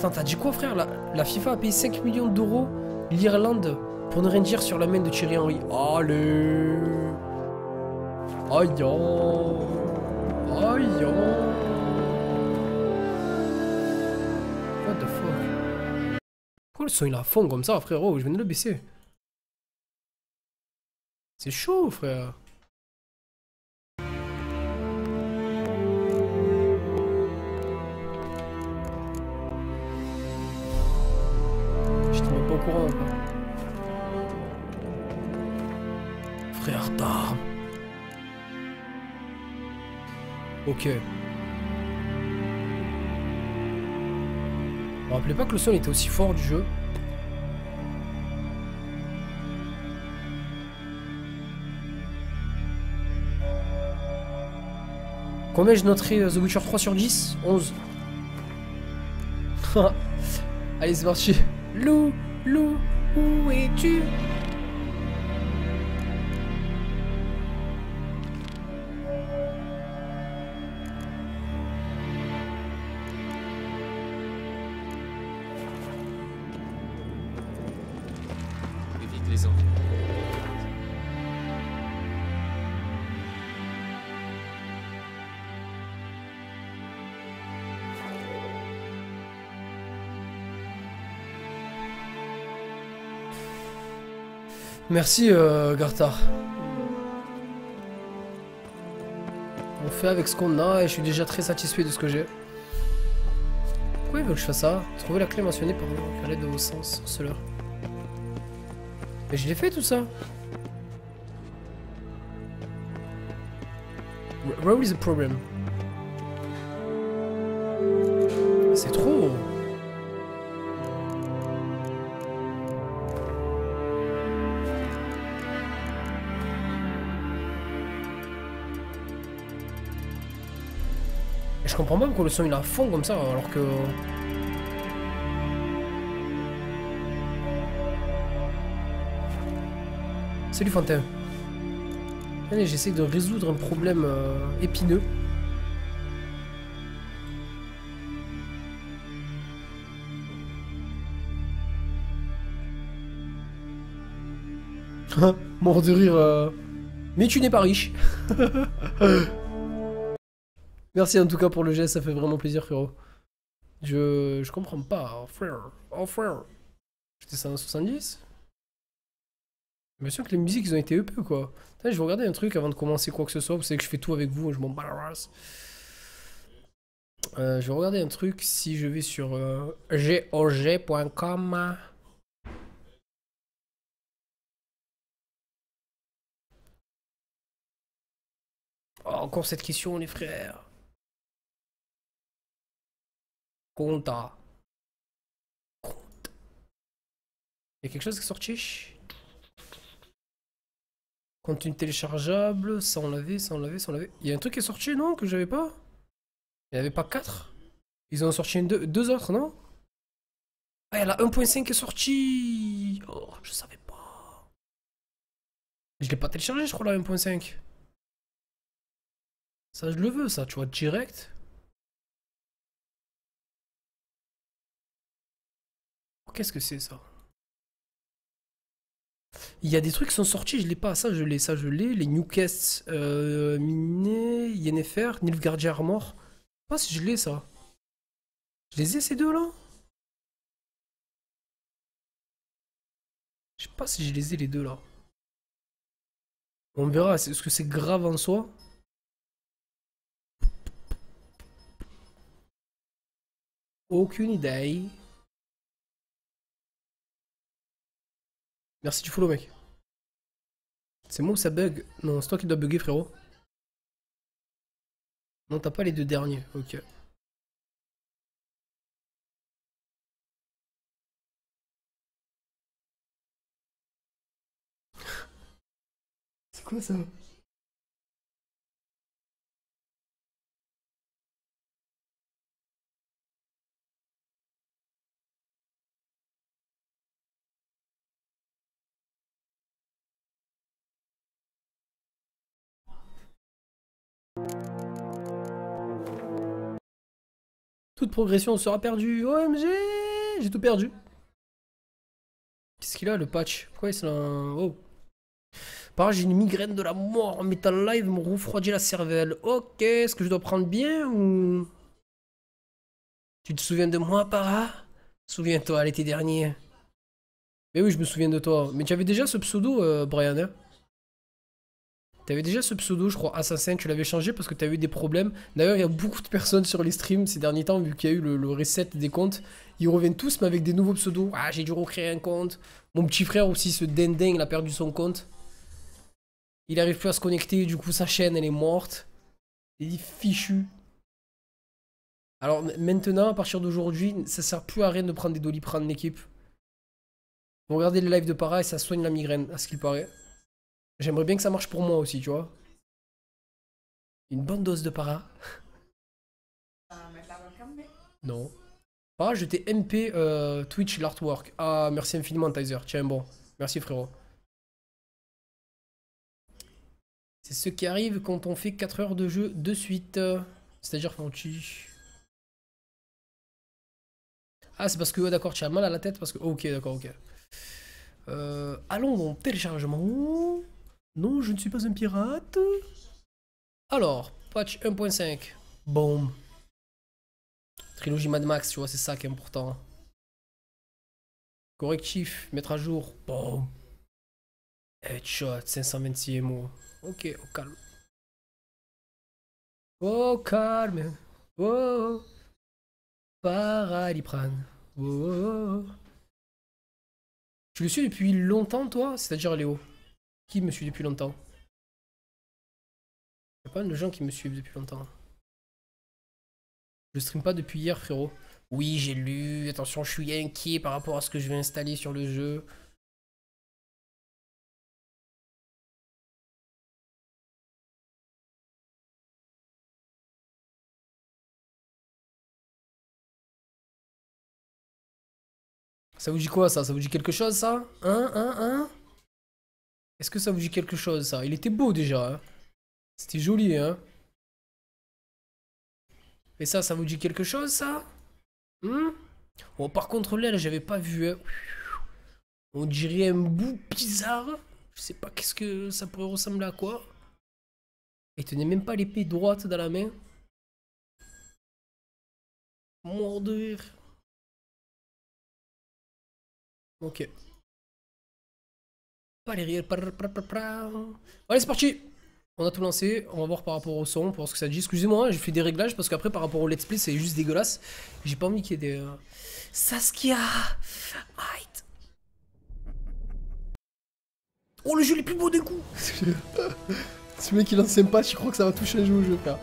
Attends, t'as dit quoi, frère? La FIFA a payé 5 millions d'euros l'Irlande pour ne rien dire sur la main de Thierry Henry. Allez. Aïe. Aïe. What the fuck? Pourquoi le son il a fond comme ça, frérot? Je viens de le baisser. C'est chaud, frère. J'étais même pas au courant, quoi. Frère d'armes. Ok. Je me rappelais pas que le son était aussi fort du jeu. Combien je noterai The Witcher 3 sur 10? 11. Allez, c'est parti. Lou, où es-tu? Évite les envies. Merci, Gartar. On fait avec ce qu'on a et je suis déjà très satisfait de ce que j'ai. Pourquoi il veut que je fasse ça? Trouvez la clé mentionnée par l'aide de vos sens, cela. Mais je l'ai fait tout ça. Where is the problem? C'est trop. Je comprends pas pourquoi le son il est à fond comme ça alors que... Salut Fantin. Allez, j'essaie de résoudre un problème épineux. Mort de rire. Mais tu n'es pas riche. Merci en tout cas pour le geste, ça fait vraiment plaisir frérot. Je comprends pas, frère. Oh frère. J'étais 170. Bien sûr que les musiques ils ont été EP quoi. Putain, je vais regarder un truc avant de commencer quoi que ce soit. Vous savez que je fais tout avec vous, je m'en bats la race. Je vais regarder un truc si je vais sur gog.com. Oh, encore cette question les frères. Compta. Il y a quelque chose qui est sorti? Contenu téléchargeable, sans laver, sans laver, sans laver. Il y a un truc qui est sorti, non? Que j'avais pas? Il n'y avait pas 4? Ils en ont sorti deux autres, non? Ah, il y a la 1.5 qui est sortie. Oh, je savais pas. Je l'ai pas téléchargé, je crois, la 1.5. Ça, je le veux, ça, tu vois, direct. Qu'est-ce que c'est, ça? Il y a des trucs qui sont sortis, je l'ai pas. Ça, je l'ai, ça, je l'ai. Les Newcast Miné, Yennefer, Nilfgaardia Armor. Je sais pas si je l'ai, ça. Je les ai, ces deux-là? Je sais pas si je les ai, les deux, là. On verra, est-ce que c'est grave en soi? Aucune idée. Merci du follow, mec. C'est moi ou ça bug? Non, c'est toi qui dois bugger, frérot. Non, t'as pas les deux derniers. Ok. C'est quoi ça? Toute progression sera perdue. OMG, j'ai tout perdu. Qu'est-ce qu'il a le patch? Pourquoi il se l'a... Oh. Pareil, j'ai une migraine de la mort. Metal Live me refroidit la cervelle. Ok, est-ce que je dois prendre bien ou... Tu te souviens de moi, Para? Souviens-toi, l'été dernier. Mais oui, je me souviens de toi. Mais tu avais déjà ce pseudo, Brian, hein? T'avais déjà ce pseudo, je crois, Assassin. Tu l'avais changé parce que t'as eu des problèmes. D'ailleurs, il y a beaucoup de personnes sur les streams ces derniers temps, vu qu'il y a eu le reset des comptes. Ils reviennent tous, mais avec des nouveaux pseudos. Ah, j'ai dû recréer un compte. Mon petit frère aussi, ce dinding, il a perdu son compte. Il arrive plus à se connecter, du coup, sa chaîne, elle est morte. Il est fichu. Alors maintenant, à partir d'aujourd'hui, ça sert plus à rien de prendre des Doliprane l'équipe. Regardez les lives de Para et ça soigne la migraine, à ce qu'il paraît. J'aimerais bien que ça marche pour moi aussi, tu vois. Une bonne dose de Para. Non. Para, je t'ai MP Twitch l'artwork. Ah, merci infiniment, Tizer. Tiens, bon. Merci, frérot. C'est ce qui arrive quand on fait 4 heures de jeu de suite. C'est-à-dire Fanchi. Ah, c'est parce que, d'accord, tu as mal à la tête parce que... Ok, d'accord, ok. Allons dans téléchargement. Non, je ne suis pas un pirate. Alors, patch 1.5. Boom. Trilogie Mad Max, tu vois, c'est ça qui est important. Correctif, mettre à jour. Boom. Headshot, 526 MO. Ok, au calme. Au calme. Oh. Paraliprane. Oh. Tu le suis depuis longtemps, toi? C'est-à-dire Léo? Qui me suit depuis longtemps? Il y a pas mal de gens qui me suivent depuis longtemps. Je stream pas depuis hier, frérot. Oui, j'ai lu. Attention, je suis inquiet par rapport à ce que je vais installer sur le jeu. Ça vous dit quoi, ça? Ça vous dit quelque chose, ça? Hein? Est-ce que ça vous dit quelque chose, ça? Il était beau, déjà, hein? C'était joli, hein? Et ça vous dit quelque chose, ça? Bon, par contre, là, j'avais pas vu, hein. On dirait un bout bizarre. Je sais pas qu'est-ce que ça pourrait ressembler à quoi. Et tenait même pas l'épée droite dans la main. Mort de rire. Ok. Pas les rires. Allez, c'est parti. On a tout lancé. On va voir par rapport au son, pour voir ce que ça dit. Excusez-moi, j'ai fait des réglages parce qu'après, par rapport au let's play, c'est juste dégueulasse. J'ai pas envie qu'il y ait des... Saskia. Aïe. Oh, le jeu est plus beau d'un coup. Ce mec, il lance un patch, je crois que ça va tout changer au jeu, frère.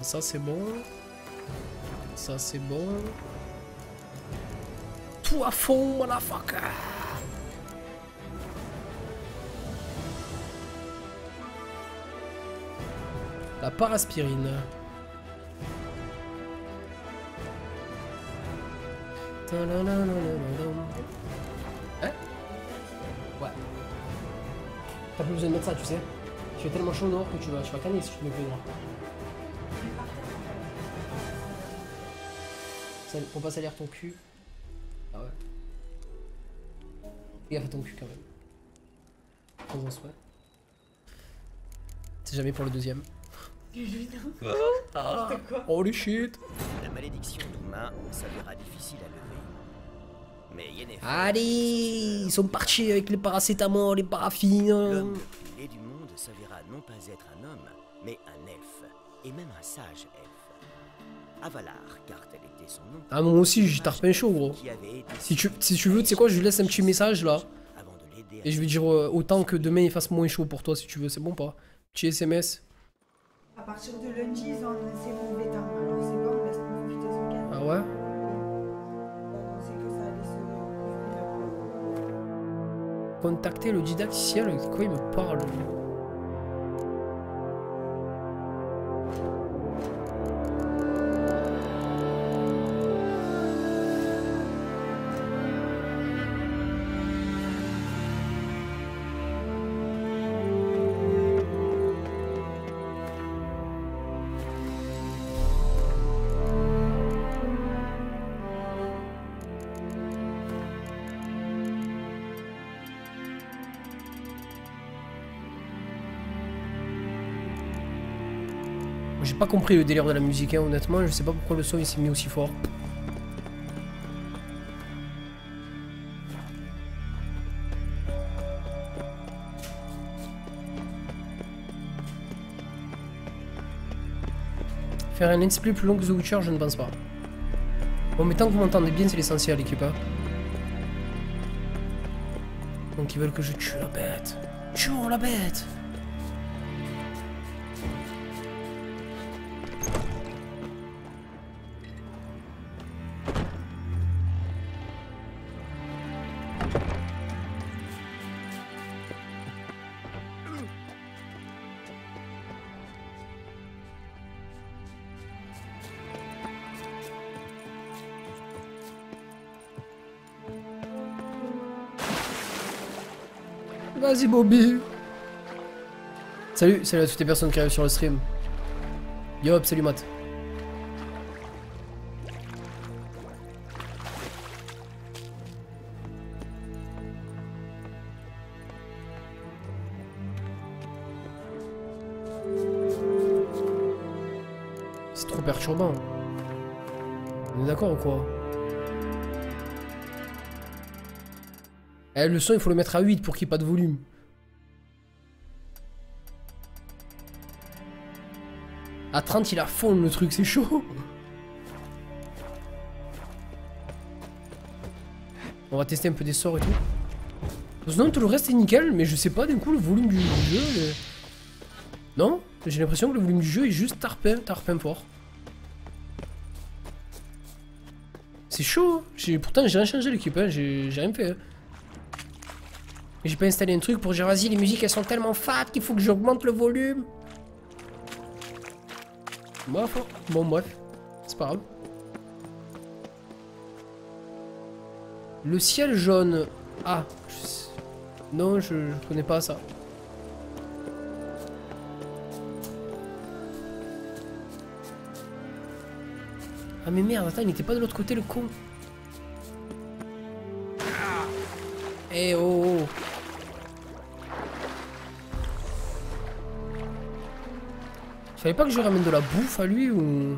Ça c'est bon. Ça c'est bon. Tout à fond, motherfucker. La paraspirine. Hein? Ouais. T'as plus besoin de mettre ça, tu sais. Tu fais tellement chaud dehors que tu vas canner si tu te mets plus dehors. Faut pas salir ton cul. Ah ouais. Fais gaffe à ton cul quand même. Prends-en soin. C'est jamais pour le deuxième. Ah, holy shit. La malédiction d'Ouma s'avéra difficile à lever. Mais Yennefer... Allez, ils sont partis avec les paracétamol, les paraffines. L'homme le plus laid du monde s'avéra non pas être un homme, mais un elfe. Et même un sage elfe. Avalar, car tel était son nom. Ah, moi aussi, j'ai tarpin chaud, gros. Si tu veux, tu sais quoi, je lui laisse un petit message là. Et je vais dire autant que demain il fasse moins chaud pour toi si tu veux, c'est bon pas? Petit SMS. À partir de lundi, ils ont annoncé mon bêta. Alors c'est bon, on laisse profiter ce week-end. Ah ouais? On sait que ça allait se couvrir. Contacter le didacticiel, de quoi il me parle lui? J'ai pas compris le délire de la musique, hein, honnêtement. Je sais pas pourquoi le son il s'est mis aussi fort. Faire un let's play plus long que The Witcher, je ne pense pas. Bon, mais tant que vous m'entendez bien, c'est l'essentiel, l'équipe. Hein. Donc ils veulent que je tue la bête. Tuons la bête. Vas-y Bobby. Salut à toutes les personnes qui arrivent sur le stream. Yo, salut Matt. C'est trop perturbant. On est d'accord ou quoi? Eh, le son il faut le mettre à 8 pour qu'il n'y ait pas de volume. À 30 il a fond le truc, c'est chaud. On va tester un peu des sorts et tout. Sinon tout le reste est nickel, mais je sais pas d'un coup le volume du jeu. Non, j'ai l'impression que le volume du jeu est juste tarpin fort. C'est chaud, hein. Pourtant j'ai rien changé l'équipe, hein. J'ai rien fait. Hein. J'ai pas installé un truc pour dire vas-y les musiques elles sont tellement fat qu'il faut que j'augmente le volume. Bon bref, c'est pas grave. Le ciel jaune. Ah, non je connais pas ça. Ah mais merde, attends, il était pas de l'autre côté le con. Eh oh, oh. Fallait pas que je lui ramène de la bouffe à lui ou...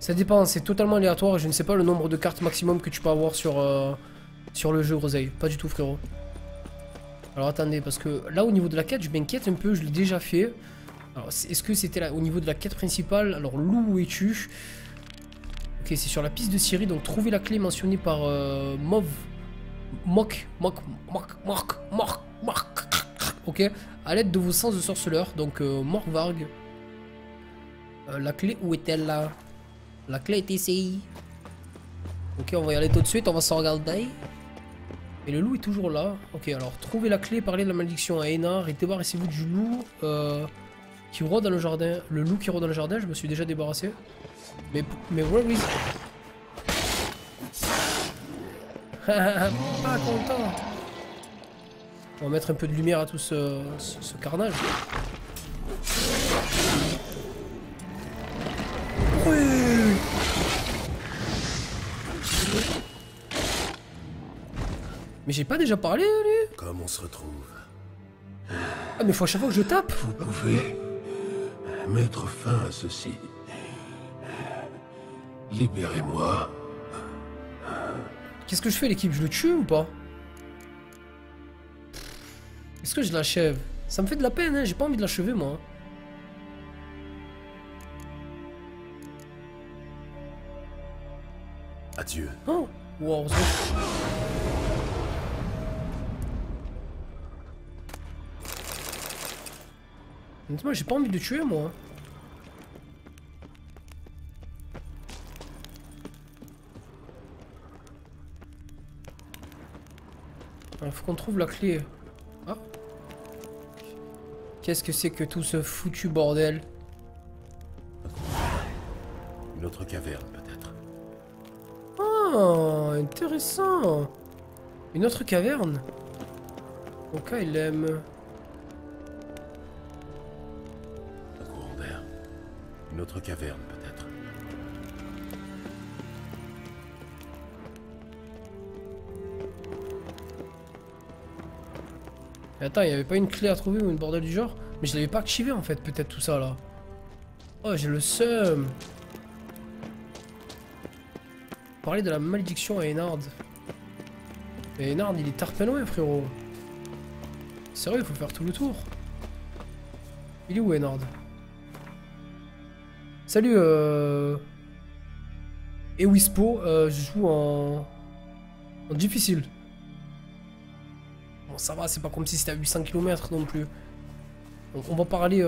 Ça dépend, c'est totalement aléatoire et je ne sais pas le nombre de cartes maximum que tu peux avoir sur le jeu Groseille. Pas du tout frérot. Alors attendez, parce que là au niveau de la quête, je m'inquiète un peu, je l'ai déjà fait. Alors est-ce que c'était là au niveau de la quête principale? Alors Lou, où es-tu? Ok, c'est sur la piste de Ciri, donc trouver la clé mentionnée par Mock. Ok, à l'aide de vos sens de sorceleur, donc Morvarg. La clé, où est-elle là? La clé est ici. Ok, on va y aller tout de suite, on va s'en regarder. Et le loup est toujours là. Ok, alors trouver la clé, parler de la malédiction à Einar et débarrassez-vous du loup qui rôde dans le jardin. Le loup qui rôde dans le jardin, je me suis déjà débarrassé. Mais where is... Pas content. On va mettre un peu de lumière à tout ce carnage. Oui. Mais j'ai pas déjà parlé, lui. Comme on se retrouve. Ah mais faut à chaque fois que je tape. Vous pouvez mettre fin à ceci. Libérez-moi. Qu'est-ce que je fais l'équipe? Je le tue ou pas? Est-ce que je l'achève? Ça me fait de la peine, hein. J'ai pas envie de l'achever moi. Adieu. Oh wow, honnêtement, j'ai pas envie de le tuer moi. Il faut qu'on trouve la clé. Ah. Qu'est-ce que c'est que tout ce foutu bordel? Une autre caverne peut-être. Ah, intéressant. Une autre caverne. Ok, il aime. Un courant d'air. Une autre caverne peut-être. Mais attends, il n'y avait pas une clé à trouver ou une bordel du genre? Mais je l'avais pas activé en fait, peut-être tout ça là. Oh, j'ai le seum. Parler de la malédiction à Einhard. Mais Einhard, il est tarpin loin, frérot. Sérieux, il faut faire tout le tour. Il est où, Einhard? Salut, Ewispo, je joue en difficile. Bon, ça va, c'est pas comme si c'était à 800 km non plus. Donc, on va parler...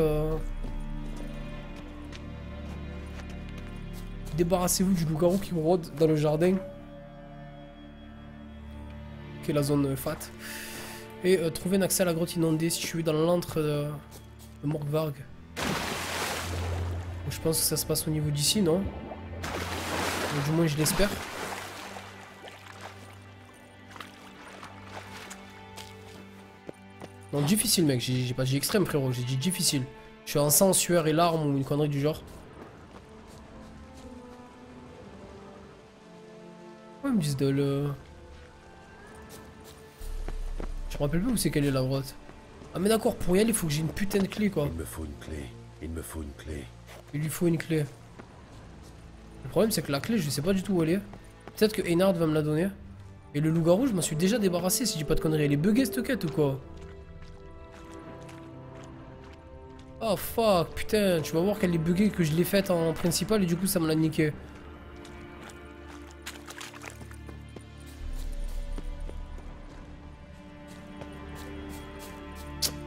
Débarrassez-vous du loup-garou qui rôde dans le jardin. Qui est la zone fat. Et trouver un accès à la grotte inondée située dans l'antre de Morgvarg. Je pense que ça se passe au niveau d'ici, non? Ou du moins je l'espère. Non, difficile mec, j'ai pas dit extrême frérot, j'ai dit difficile. Je suis en sang, sueur et larmes ou une connerie du genre. Ouais, ils me disent de le... Je me rappelle plus où c'est qu'elle est la grotte. Ah mais d'accord, pour y aller il faut que j'ai une putain de clé quoi. Il me faut une clé. Il me faut une clé. Il lui faut une clé. Le problème c'est que la clé je sais pas du tout où elle est. Peut-être que Einhard va me la donner. Et le loup-garou je m'en suis déjà débarrassé si j'ai pas de conneries. Elle est buggée cette quête ou quoi? Oh fuck, putain, tu vas voir qu'elle est buggée, que je l'ai faite en principal et du coup ça me l'a niqué.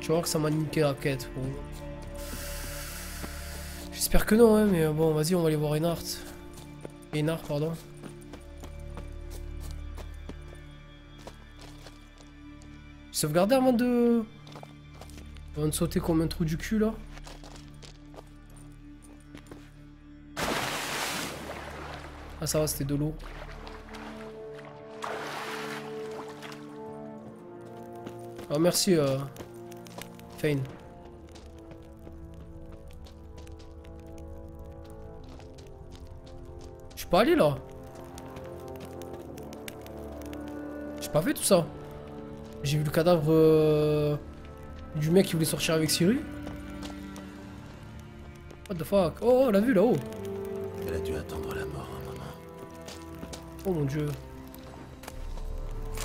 Tu vas voir que ça m'a niqué la quête. Bon. J'espère que non, hein, mais bon, vas-y, on va aller voir Einhard. Einhard, pardon. J'ai sauvegardé avant de sauter comme un trou du cul, là. Ah, ça va, c'était de l'eau. Ah, merci, Fane. Je suis pas allé là. J'ai pas fait tout ça. J'ai vu le cadavre du mec qui voulait sortir avec Ciri. What the fuck? Oh, on l'a vu là-haut. Elle a dû attendre la mort un moment. Oh mon dieu.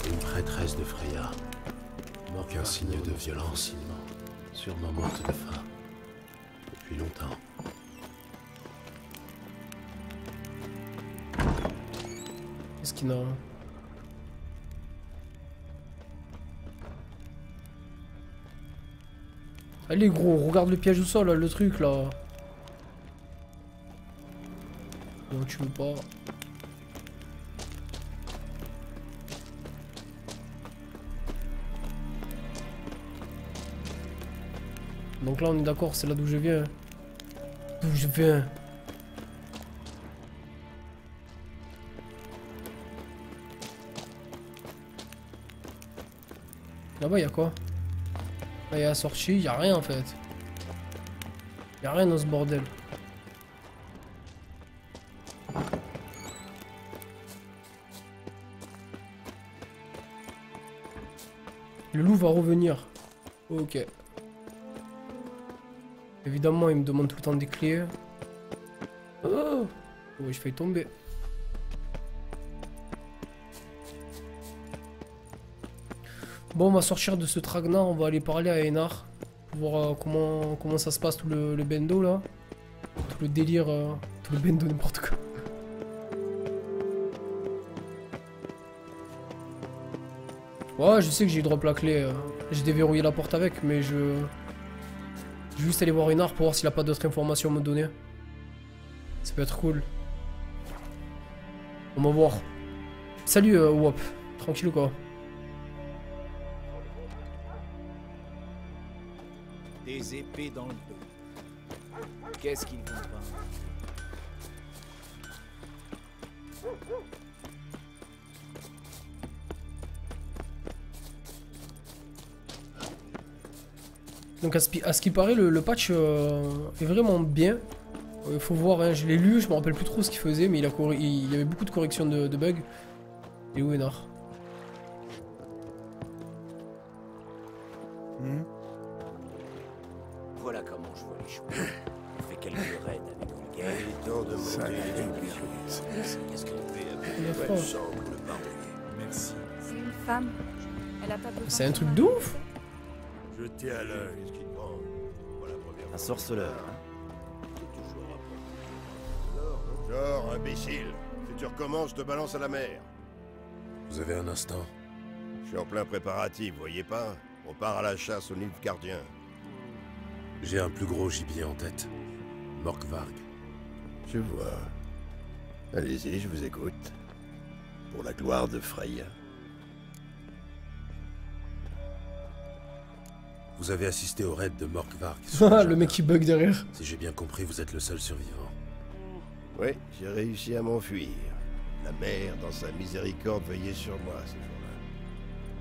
Une prêtresse de Freya. Manque un signe de violence. Sûrement morte de faim. Depuis longtemps. Qu'est-ce qu'il a? Allez gros, regarde le piège au sol là, le truc là. Non, tu veux pas. Donc là on est d'accord, c'est là d'où je viens. D'où je viens. Là-bas y'a quoi? Là y'a la sortie, y'a rien en fait. Y'a rien dans ce bordel. Le loup va revenir. Ok. Évidemment, il me demande tout le temps des clés. Oh, je failli tomber. Bon, on va sortir de ce traquenard, on va aller parler à Einhard. Pour voir comment ça se passe, tout le bendo là. Tout le délire, tout le bendo, n'importe quoi. Ouais, je sais que j'ai drop la clé. J'ai déverrouillé la porte avec, mais je vais juste aller voir Einhard pour voir s'il a pas d'autres informations à me donner. Ça peut être cool. On va voir. Salut, Wop. Tranquille ou quoi? Des épées dans le dos. Qu'est-ce qu'ils vont pas? Donc à ce qui paraît, le patch est vraiment bien. Il faut voir, hein, je l'ai lu, je me rappelle plus trop ce qu'il faisait, mais il y avait beaucoup de corrections de bugs. Et où Einhard? Voilà comment je vois les choses. On fait quelques raids avec Vulgaire. Il est temps de monter les ambitions. Qu'est-ce que l'on fait avec Il est Ouais, fort. semble le pardonner. Merci. C'est une femme. Elle a pas besoin. C'est un truc de ouf. Jetez à l'œil. Qu'est-ce qui te prend? Voilà la première Un fois. sorceleur, hein. C'est toujours un peu. Genre, imbécile. Si tu recommences, je te balance à la mer. Vous avez un instant? Je suis en plein préparatif, voyez pas? On part à la chasse au Nilfgaardien. J'ai un plus gros gibier en tête. Morkvarg. Je vois. Allez-y, je vous écoute. Pour la gloire de Freya. Vous avez assisté au raid de Morkvarg. Le mec qui bug derrière. Si j'ai bien compris, vous êtes le seul survivant. Oui, j'ai réussi à m'enfuir. La mère, dans sa miséricorde, veillait sur moi ce jour-là.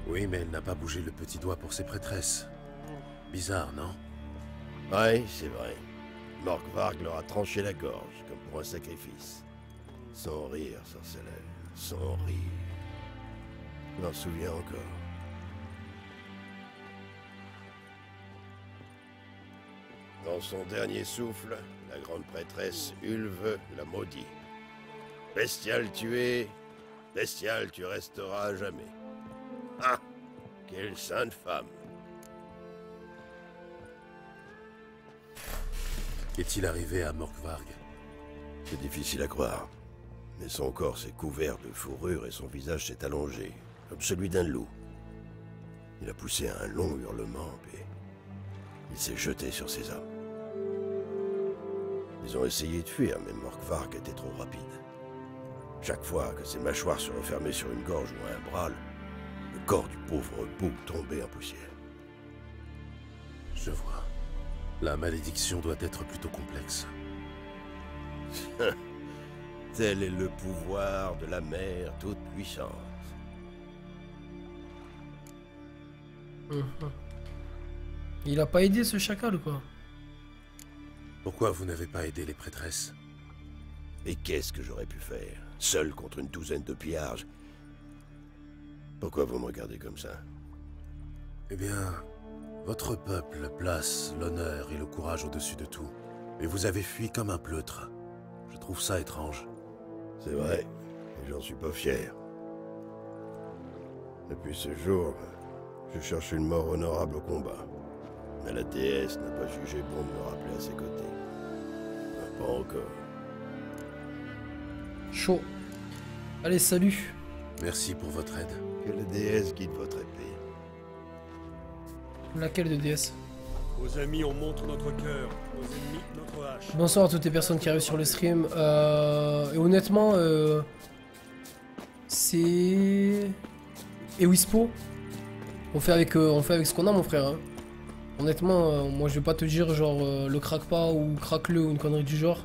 Oui, mais elle n'a pas bougé le petit doigt pour ses prêtresses. Bizarre, non? Ouais, c'est vrai. Morkvarg leur a tranché la gorge, comme pour un sacrifice. Sans rire, sorceleur. Sans rire. Je m'en souviens encore. Dans son dernier souffle, la grande prêtresse Ulve la maudit. Bestial tu es, bestial tu resteras à jamais. Ah! Quelle sainte femme! Qu'est-il arrivé à Morkvarg? C'est difficile à croire. Mais son corps s'est couvert de fourrure et son visage s'est allongé, comme celui d'un loup. Il a poussé un long hurlement, puis il s'est jeté sur ses hommes. Ils ont essayé de fuir, mais Morkvarg était trop rapide. Chaque fois que ses mâchoires se refermaient sur une gorge ou un bras, le corps du pauvre bouc tombait en poussière. Je vois. La malédiction doit être plutôt complexe. Tel est le pouvoir de la mère toute puissante. Il a pas aidé ce chacal ou quoi? Pourquoi vous n'avez pas aidé les prêtresses? Et qu'est-ce que j'aurais pu faire, seul contre une douzaine de pillards? Pourquoi vous me regardez comme ça? Eh bien, votre peuple place l'honneur et le courage au-dessus de tout. Et vous avez fui comme un pleutre. Je trouve ça étrange. C'est vrai, et j'en suis pas fier. Depuis ce jour, je cherche une mort honorable au combat. Mais la déesse n'a pas jugé bon de me rappeler à ses côtés. Pas encore. Chaud. Allez, salut. Merci pour votre aide. Que la déesse guide votre épée. Laquelle de DS? Aux amis, on montre notre cœur. Aux ennemis, notre hache. Bonsoir à toutes les personnes qui arrivent sur le stream. Et honnêtement, c'est... Et Wispo, on fait avec ce qu'on a, mon frère. Hein. Honnêtement, moi je vais pas te dire genre le craque pas ou craque-le ou une connerie du genre.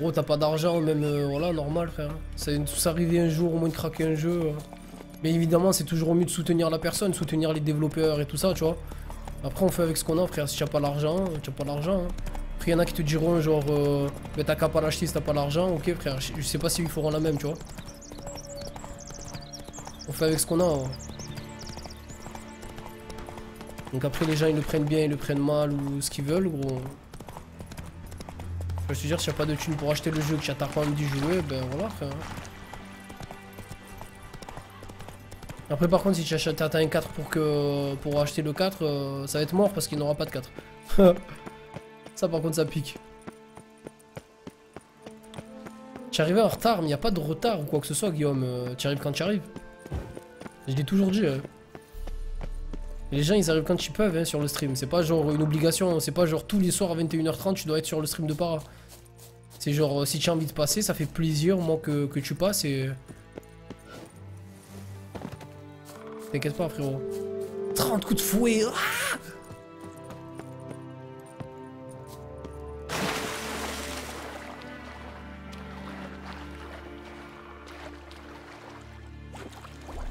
Gros, t'as pas d'argent, même voilà, normal, frère. Ça vient tous arriver un jour, au moins de craquer un jeu. Mais évidemment, c'est toujours mieux de soutenir la personne, soutenir les développeurs et tout ça, tu vois. Après, on fait avec ce qu'on a, frère. Si t'as pas l'argent, t'as pas l'argent. Hein. Après, y'en a qui te diront, genre, mais t'as qu'à pas l'acheter si t'as pas l'argent. Ok, frère, je sais pas si ils feront la même, tu vois. On fait avec ce qu'on a. Hein. Donc après, les gens, ils le prennent bien, ils le prennent mal ou ce qu'ils veulent, gros. Je peux te dire, si y'a pas de thunes pour acheter le jeu, que t'as pas envie d'y jouer, ben voilà, frère. Après, par contre, si t'as un 4 pour acheter le 4, ça va être mort parce qu'il n'aura pas de 4. Ça, par contre, ça pique. Tu arrivé en retard, mais il a pas de retard ou quoi que ce soit, Guillaume. Tu arrives quand tu arrives. Je l'ai toujours dit. Hein. Les gens, ils arrivent quand ils peuvent hein, sur le stream. C'est pas genre une obligation. C'est pas genre tous les soirs à 21h30, tu dois être sur le stream de Para. C'est genre, si tu as envie de passer, ça fait plaisir, moi, que tu passes et... T'inquiète pas, frérot. 30 coups de fouet. Ah,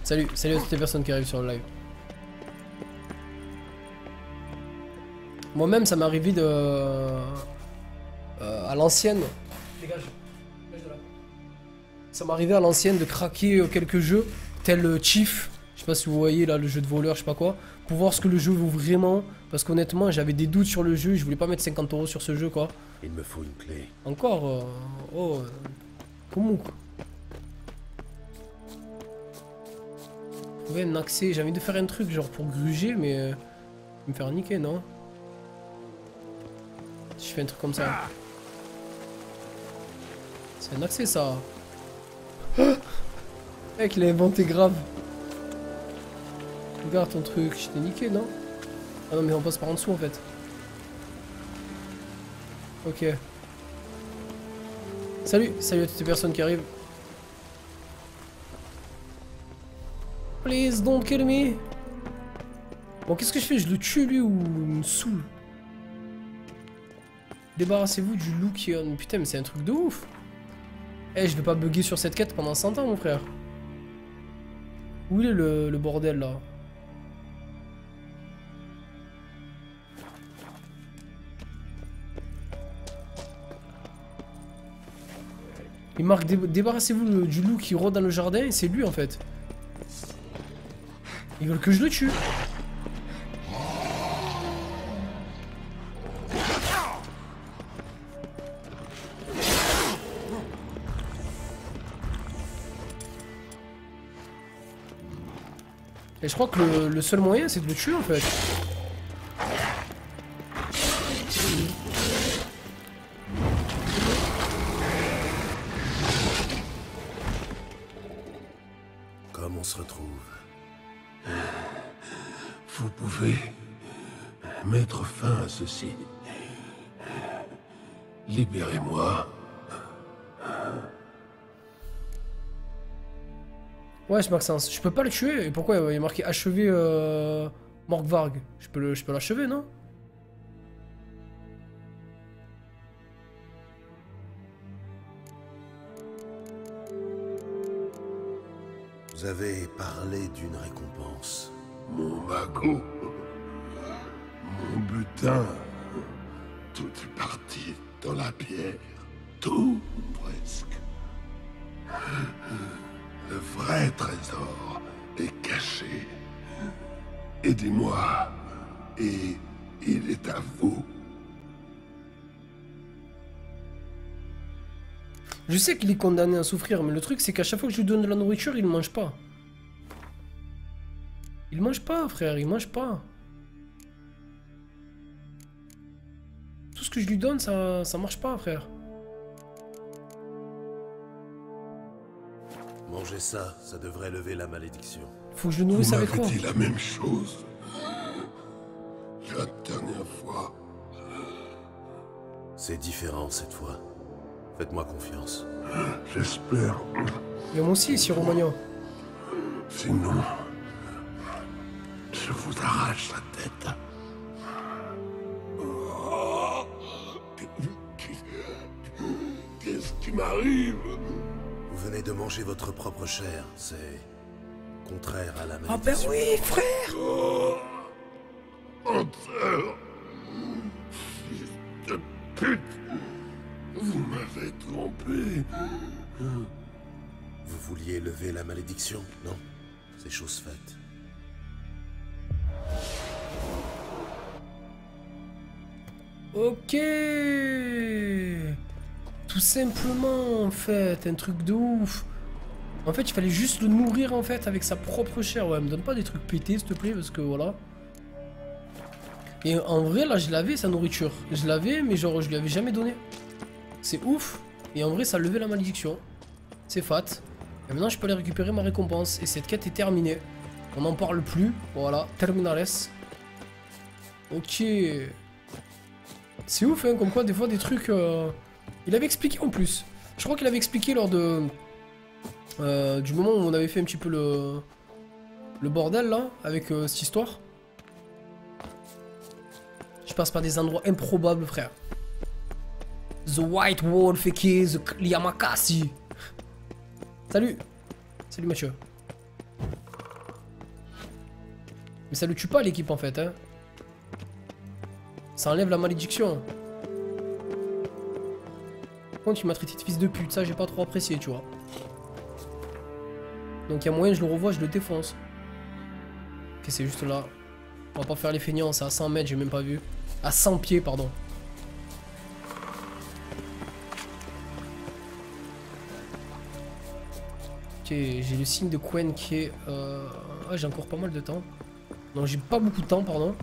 salut à toutes les personnes qui arrivent sur le live. Moi-même, ça m'est arrivé de... à l'ancienne... Dégage. Dégage de là. Ça m'est arrivé à l'ancienne de craquer quelques jeux, tel Chief, Je sais pas si vous voyez là le jeu de voleur, je sais pas quoi. Pour voir ce que le jeu vaut vraiment. Parce qu'honnêtement, j'avais des doutes sur le jeu. Je voulais pas mettre 50 € sur ce jeu quoi. Il me faut une clé. Encore oh. Comment quoi? Trouver un accès. J'ai envie de faire un truc genre pour gruger, mais. Me faire niquer, non? Si je fais un truc comme ça. C'est un accès ça. Mec, il a inventé grave. Regarde ton truc, je t'ai niqué, non? Ah non, mais on passe par en dessous en fait. Ok. Salut, salut à toutes les personnes qui arrivent. Please don't kill me. Bon, qu'est-ce que je fais? Je le tue lui ou il me saoule? Débarrassez-vous du loup qui on. Putain, mais c'est un truc de ouf. Eh, je vais pas bugger sur cette quête pendant 100 ans, mon frère. Où il est le bordel là? Il marque débarrassez-vous du loup qui rôde dans le jardin et c'est lui en fait. Ils veulent que je le tue. Et je crois que le seul moyen c'est de le tuer en fait. Comme on se retrouve. Vous pouvez mettre fin à ceci. Libérez-moi. Ouais, Maxence, je peux pas le tuer. Et pourquoi il y a marqué achever Morgvarg? Je peux l'achever, non? Vous avez parlé d'une récompense. Mon magot. Mon butin. Tout est parti dans la pierre. Tout, presque. Le vrai trésor est caché. Aidez-moi. Et il est à vous. Je sais qu'il est condamné à souffrir, mais le truc c'est qu'à chaque fois que je lui donne de la nourriture, il mange pas. Il mange pas, frère, il mange pas. Tout ce que je lui donne, ça marche pas, frère. Mangez ça, ça devrait lever la malédiction. Faut que je le nourrisse avec quoi? Vous m'avez dit la même chose. La dernière fois. C'est différent cette fois. Faites-moi confiance. J'espère. Mais moi aussi, ici, Romagnan. Sinon, je vous arrache la tête. Qu'est-ce qui m'arrive? Vous venez de manger votre propre chair. C'est contraire à la malédiction. Ah ben oui, frère! Menteur! Fils de pute! Vous m'avez trompé. Vous vouliez lever la malédiction, non? C'est chose faite. Ok. Tout simplement, en fait, un truc de ouf. En fait, il fallait juste le nourrir, en fait, avec sa propre chair. Ouais, me donne pas des trucs pétés, s'il te plaît, parce que voilà. Et en vrai, là, je l'avais, sa nourriture. Je l'avais, mais genre, je lui avais jamais donné. C'est ouf. Et en vrai, ça levait la malédiction. C'est fat. Et maintenant, je peux aller récupérer ma récompense. Et cette quête est terminée. On n'en parle plus. Voilà, terminales. Ok. C'est ouf, hein, comme quoi, des fois, des trucs... Il avait expliqué en plus. Je crois qu'il avait expliqué lors de... du moment où on avait fait un petit peu le bordel, là, avec cette histoire. Je passe par des endroits improbables, frère. The White Wolf et The Yamakasi. Salut. Salut, Mathieu. Mais ça le tue pas, l'équipe, en fait, hein. Ça enlève la malédiction. Par contre, il m'a traité de fils de pute. Ça, j'ai pas trop apprécié, tu vois. Donc, il y a moyen, je le revois, je le défonce. Ok, c'est juste là. On va pas faire les feignants, c'est à 100 mètres, j'ai même pas vu. À 100 pieds, pardon. Ok, j'ai le signe de Quen qui est... Ah, j'ai encore pas mal de temps. Non, j'ai pas beaucoup de temps, pardon.